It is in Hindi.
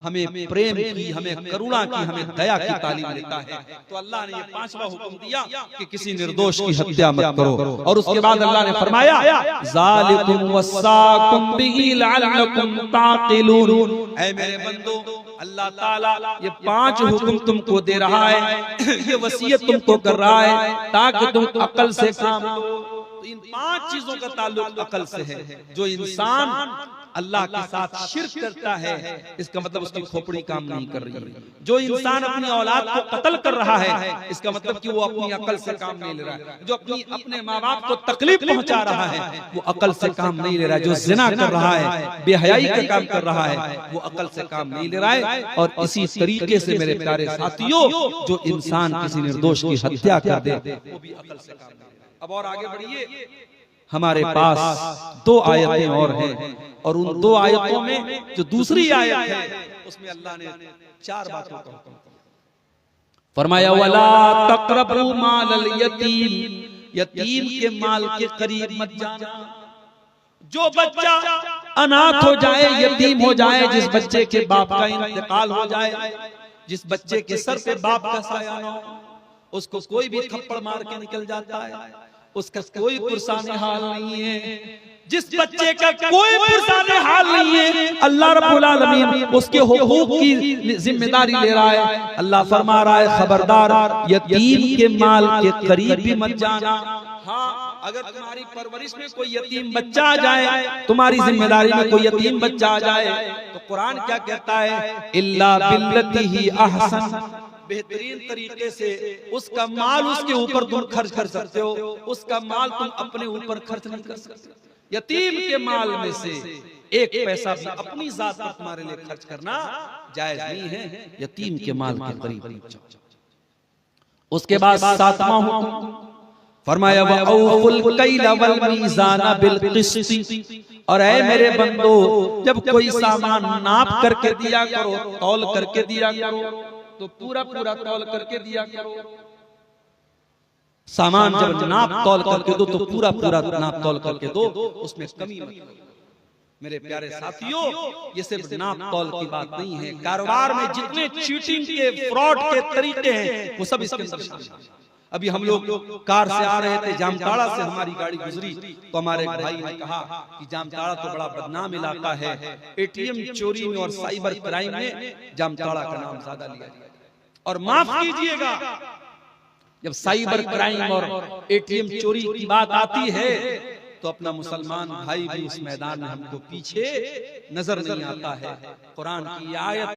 हमें प्रेम की, हमें करुणा की, हमें दया की तालीम देता है। तो अल्लाह ने ये 5वां हुक्म दिया कि किसी निर्दोष की हत्या मत करो। और उसके बाद अल्लाह ने फरमाया ज़ालिकुम वस्साकुम बिही लअल्लकुम ताक़िलून। ऐ मेरे बंदो, अल्लाह ताला ये 5 हुक्म तुमको दे रहा है, ये वसीयत तुमको कर रहा है ताकि तुम अकल से काम लो। तो इन 5 चीजों का ताल्लुक अकल से है। जो इंसान अल्लाह के साथ शिर्क करता है, इसका मतलब उसकी खोपड़ी काम नहीं कर रही है। जो इंसान अपनी औलाद को कत्ल कर रहा है, इसका मतलब कि वो अपनी अकल से काम नहीं ले रहा है। जो अपने माँ बाप को तकलीफ पहुंचा रहा है, वो अकल से काम नहीं ले रहा है। जो जिना कर रहा है, बेहयाई का काम कर रहा है, वो अकल से काम नहीं ले रहा है। और इसी तरीके से मेरे प्यारे साथियों, जो इंसान किसी निर्दोष की हत्या कर दे, वो भी अकल से काम नहीं ले रहा है। अब और आगे बढ़िए, हमारे पास 2 आयतें और हैं, और उन 2 आयतों में जो दूसरी आयत है उसमें अल्लाह ने 4 बातों का हुक्म फरमाया, वला तक़रबू मालल यतीम, यतीम के माल के करीब मत जाना। जो बच्चा अनाथ हो जाए, यतीम हो जाए, जिस बच्चे के बाप का इंतकाल हो जाए, जिस बच्चे के सर पे बाप का साया न हो, उसको कोई भी थप्पड़ मार के निकल जाता है, उसका कोई पुरसाने हाल नहीं है। जिस बच्चे का कोई पुरसाने हाल नहीं है, अल्लाह रब्बुल आलमीन उसके हुकूक की जिम्मेदारी ले रहा है। अल्लाह फरमा रहा है, खबरदार यतीम के माल के करीब भी मत जाना। हाँ, अगर तुम्हारी परवरिश में कोई यतीम बच्चा आ जाए, तुम्हारी जिम्मेदारी में कोई यतीम बच्चा आ जाए, तो कुरान क्या कहता है, इल्ला बिल्लती ही अहसन, बेहतरीन तरीके से उसका माल उसके ऊपर तुम खर्च कर सकते हो, उसका माल तुम अपने ऊपर खर्च नहीं कर सकते। यतीम के माल में से 1 पैसा भी अपनी जात पर तुम्हारे लिए खर्च करना जायज नहीं है। यतीम के माल के करीब नहीं जाओ। उसके बाद 7वां हुक्म फरमाया, वअऊफुल कैल वल मीज़ान बिल क़िस्त। और ऐ मेरे बंदो, जब कोई सामान नाप करके दिया करो, तौल करके दिया करो, तो पूरा पूरा तौल करके दिया करो। सामान जब नाप तौल करके दो तो पूरा पूरा नाप तौल करके दो, उसमें कमी मत करो। मेरे प्यारे साथियों, ये सिर्फ नाप तौल की बात नहीं है। कारोबार में जितने चीटिंग के, फ्रॉड के तरीके हैं, वो सब इसके अंदर शामिल हैं। अभी हम लोग कार से आ रहे थे, जामताड़ा से हमारी गाड़ी गुजरी, तो हमारे भाई ने कहा कि जामताड़ा तो बड़ा बदनाम इलाका है, एटीएम चोरी में और साइबर क्राइम में जामताड़ा का नाम ज्यादा लिया गया। और माफ कीजिएगा, जब साइबर क्राइम और एटीएम चोरी की बात आती है, तो अपना मुसलमान भाई भी उस मैदान में हमको पीछे नजर नहीं आता है। कुरान की आयत